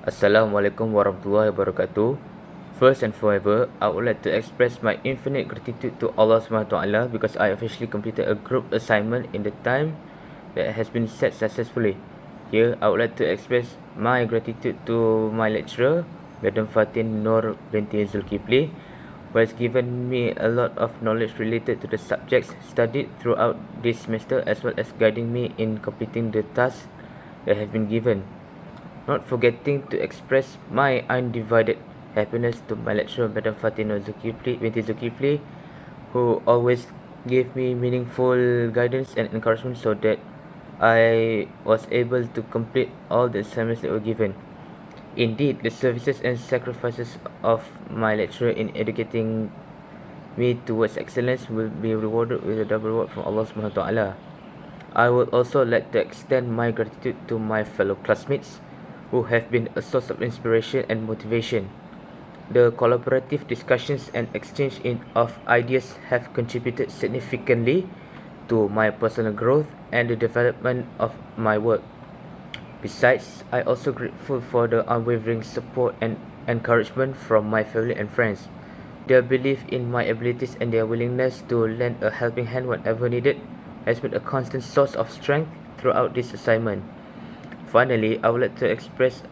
Assalamualaikum warahmatullahi wabarakatuh. First and forever, I would like to express my infinite gratitude to Allah SWT because I officially completed a group assignment in the time that has been set successfully. Here, I would like to express my gratitude to my lecturer, Madam Fatin Nur binti Zulkifli, who has given me a lot of knowledge related to the subjects studied throughout this semester, as well as guiding me in completing the tasks that have been given. Not forgetting to express my undivided happiness to my lecturer, Madam Fatina binti Zulkifli, who always gave me meaningful guidance and encouragement so that I was able to complete all the assignments that were given. Indeed, the services and sacrifices of my lecturer in educating me towards excellence will be rewarded with a double reward from Allah SWT. I would also like to extend my gratitude to my fellow classmates who have been a source of inspiration and motivation. The collaborative discussions and exchange of ideas have contributed significantly to my personal growth and the development of my work. Besides, I also grateful for the unwavering support and encouragement from my family and friends. Their belief in my abilities and their willingness to lend a helping hand whenever needed has been a constant source of strength throughout this assignment. Finally, I would like to express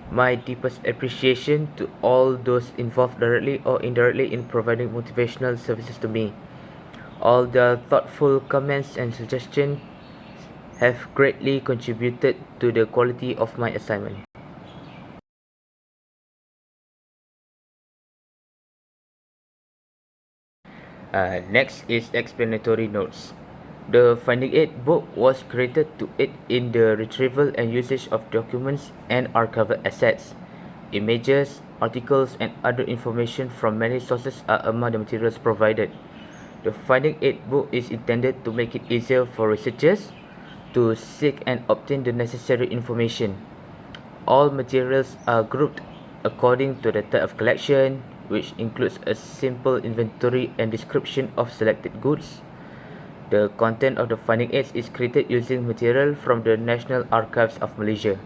my deepest appreciation to all those involved directly or indirectly in providing motivational services to me. All their thoughtful comments and suggestions have greatly contributed to the quality of my assignment. Next is explanatory notes. The Finding Aid book was created to aid in the retrieval and usage of documents and archival assets. Images, articles, and other information from many sources are among the materials provided. The Finding Aid book is intended to make it easier for researchers to seek and obtain the necessary information. All materials are grouped according to the type of collection, which includes a simple inventory and description of selected goods. The content of the Finding Aids is created using material from the National Archives of Malaysia.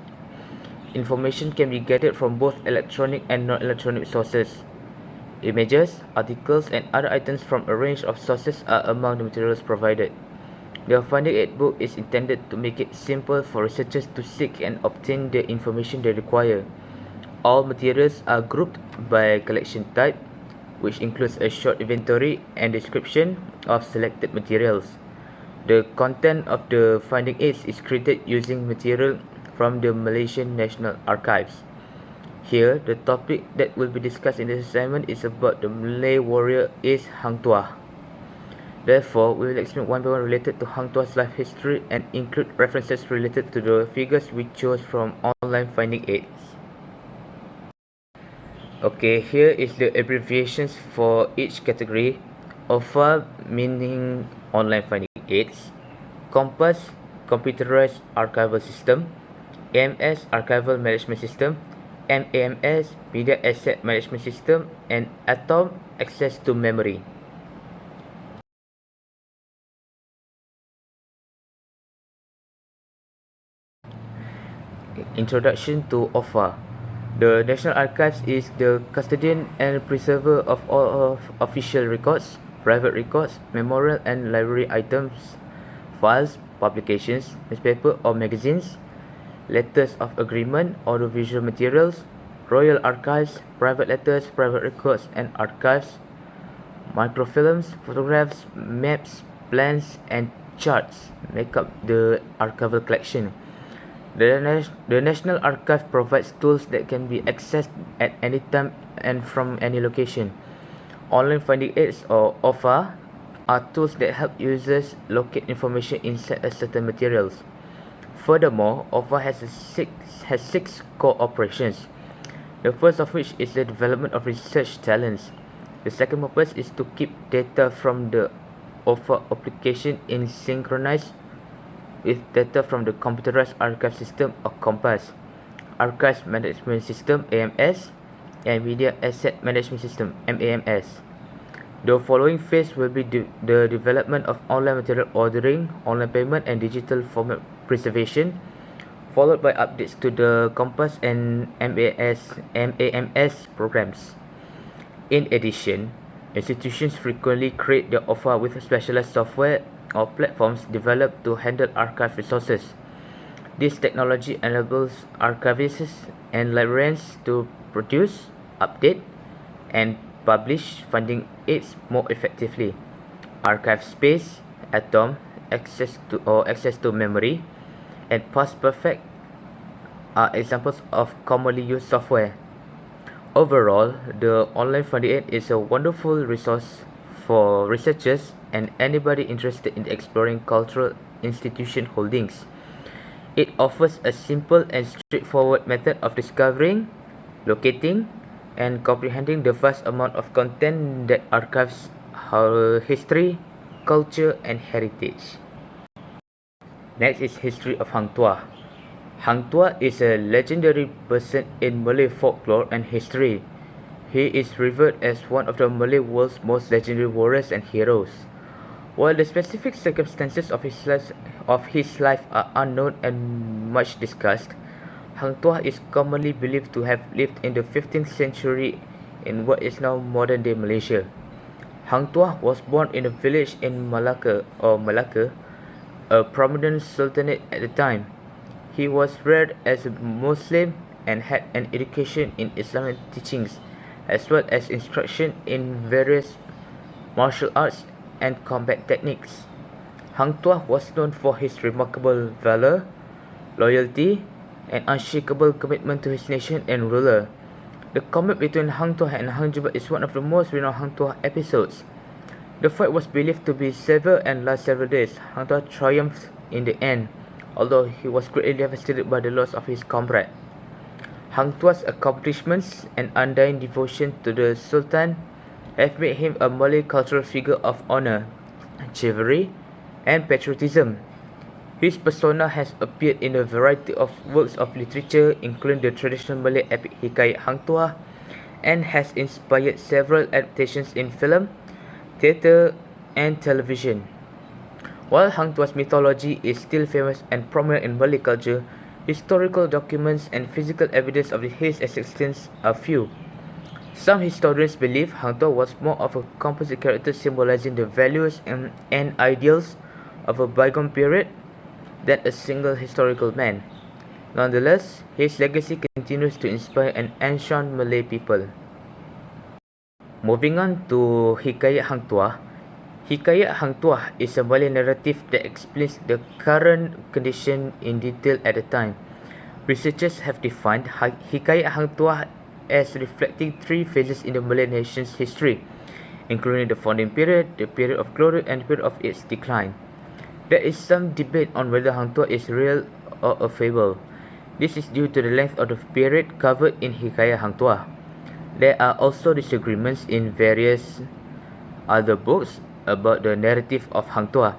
Information can be gathered from both electronic and non-electronic sources. Images, articles, and other items from a range of sources are among the materials provided. The Finding Aid book is intended to make it simple for researchers to seek and obtain the information they require. All materials are grouped by collection type, which includes a short inventory and description of selected materials. The content of the Finding Aids is created using material from the Malaysian National Archives. Here, the topic that will be discussed in this assignment is about the Malay warrior Is Hang Tuah. Therefore, we will explain one by one related to Hang Tuah's life history and include references related to the figures we chose from online Finding Aids. Okay, here is the abbreviations for each category. OFA meaning online finding aids, COMPASS computerized archival system, AMS archival management system, MAMS media asset management system, and ATOM access to memory. Introduction to OFA. The National Archives is the custodian and preserver of all of official records, private records, memorial and library items, files, publications, newspaper or magazines, letters of agreement, audiovisual materials, royal archives, private letters, private records and archives, microfilms, photographs, maps, plans and charts make up the archival collection. The National Archive provides tools that can be accessed at any time and from any location. Online Finding Aids or OFA are tools that help users locate information inside a certain materials. Furthermore, OFA has six core operations. The first of which is the development of research talents. The second purpose is to keep data from the OFA application in synchronized with data from the Computerized Archive System or COMPASS, Archives Management System AMS, and Media Asset Management System MAMS. The following phase will be the development of online material ordering, online payment, and digital format preservation, followed by updates to the Compass and MAMS programs. In addition, institutions frequently create the offer with specialized software or platforms developed to handle archive resources. This technology enables archivists and librarians to produce, update, and publish funding aids more effectively. Archive space, atom, access to memory, and past perfect are examples of commonly used software. Overall, the online funding aid is a wonderful resource for researchers and anybody interested in exploring cultural institution holdings. It offers a simple and straightforward method of discovering, locating, and comprehending the vast amount of content that archives our history, culture, and heritage. Next is history of Hang Tuah. Hang Tuah is a legendary person in Malay folklore and history. He is revered as one of the Malay world's most legendary warriors and heroes. While the specific circumstances of his life are unknown and much discussed, Hang Tuah is commonly believed to have lived in the 15th century in what is now modern-day Malaysia. Hang Tuah was born in a village in Malacca, a prominent sultanate at the time. He was reared as a Muslim and had an education in Islamic teachings, as well as instruction in various martial arts and combat techniques. Hang Tuah was known for his remarkable valor, loyalty, and unshakable commitment to his nation and ruler. The combat between Hang Tuah and Hang Jebat is one of the most renowned Hang Tuah episodes. The fight was believed to be severe and last several days. Hang Tuah triumphed in the end, although he was greatly devastated by the loss of his comrade. Hang Tuah's accomplishments and undying devotion to the Sultan have made him a Malay cultural figure of honor, chivalry, and patriotism. His persona has appeared in a variety of works of literature, including the traditional Malay epic Hikayat Hang Tuah, and has inspired several adaptations in film, theatre, and television. While Hang Tuah's mythology is still famous and prominent in Malay culture, historical documents and physical evidence of his existence are few. Some historians believe Hang Tuah was more of a composite character symbolizing the values and ideals of a bygone period than a single historical man. Nonetheless, his legacy continues to inspire an ancient Malay people. Moving on to Hikayat Hang Tuah. Hikayat Hang Tuah is a Malay narrative that explains the current condition in detail at the time. Researchers have defined Hikayat Hang Tuah as reflecting three phases in the Malay nation's history, including the founding period, the period of glory, and the period of its decline. There is some debate on whether Hang Tuah is real or a fable. This is due to the length of the period covered in Hikayat Hang Tuah. There are also disagreements in various other books about the narrative of Hang Tuah.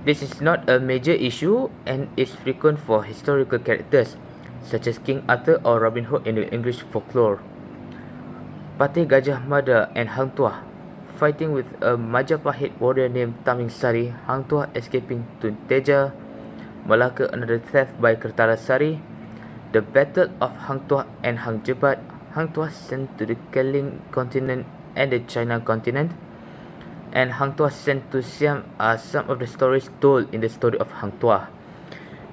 This is not a major issue and is frequent for historical characters such as King Arthur or Robin Hood in the English folklore. Patih Gajah Mada and Hang Tuah fighting with a Majapahit warrior named Taming Sari, Hang Tuah escaping to Teja, Malacca under theft by Kertala Sari, the Battle of Hang Tuah and Hang Jebat, Hang Tuah sent to the Keling continent and the China continent, and Hang Tuah sent to Siam are some of the stories told in the story of Hang Tuah.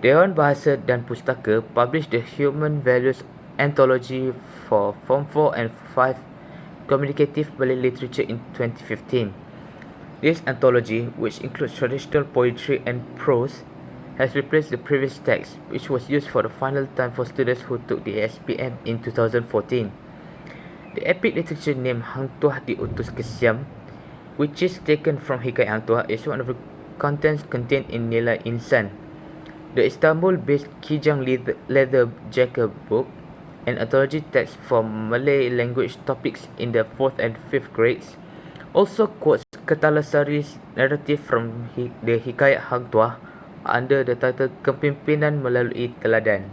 Dewan Bahasa dan Pustaka published the Human Values Anthology for Form 4 and 5 Communicative Malay Literature in 2015. This anthology, which includes traditional poetry and prose, has replaced the previous text, which was used for the final time for students who took the SPM in 2014. The epic literature named Hang Tuah Diutus ke Siam, which is taken from Hikayat Hang Tuah, is one of the contents contained in Nilai Insan, the Istanbul-based Kijang Leather Jacket book, an anthology text for Malay language topics in the 4th and 5th grades, also quotes Ketalasari's narrative from the Hikayat Hang Tuah under the title Kepimpinan Melalui Teladan.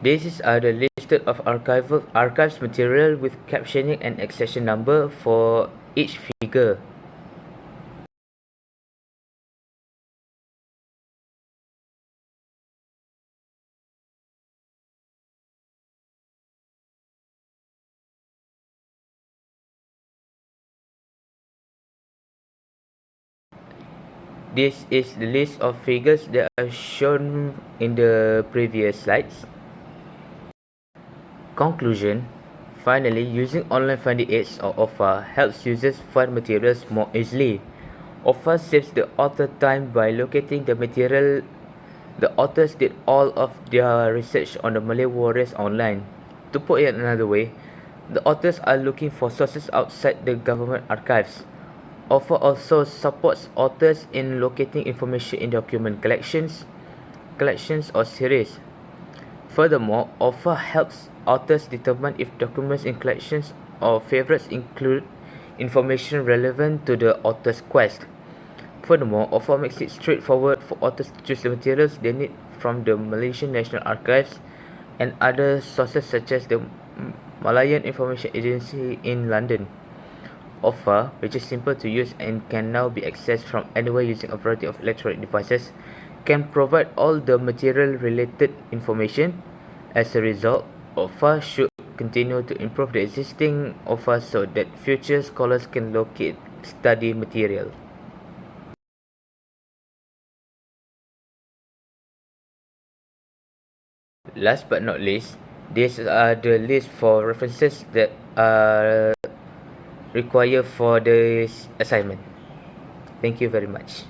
These are the list of archives material with captioning and accession number for each figure. This is the list of figures that are shown in the previous slides. Conclusion. Finally, using online finding aids or OFA helps users find materials more easily. OFA saves the author time by locating the material. The authors did all of their research on the Malay warriors online. To put it another way, the authors are looking for sources outside the government archives. OFA also supports authors in locating information in document collections or series. Furthermore, OFA helps authors determine if documents in collections or favorites include information relevant to the author's quest. Furthermore, OFA makes it straightforward for authors to choose the materials they need from the Malaysian National Archives and other sources such as the Malayan Information Agency in London. OFA, which is simple to use and can now be accessed from anywhere using a variety of electronic devices, can provide all the material related information. As a result, OFA should continue to improve the existing OFA so that future scholars can locate study material. Last but not least, these are the list for references that are required for this assignment. Thank you very much.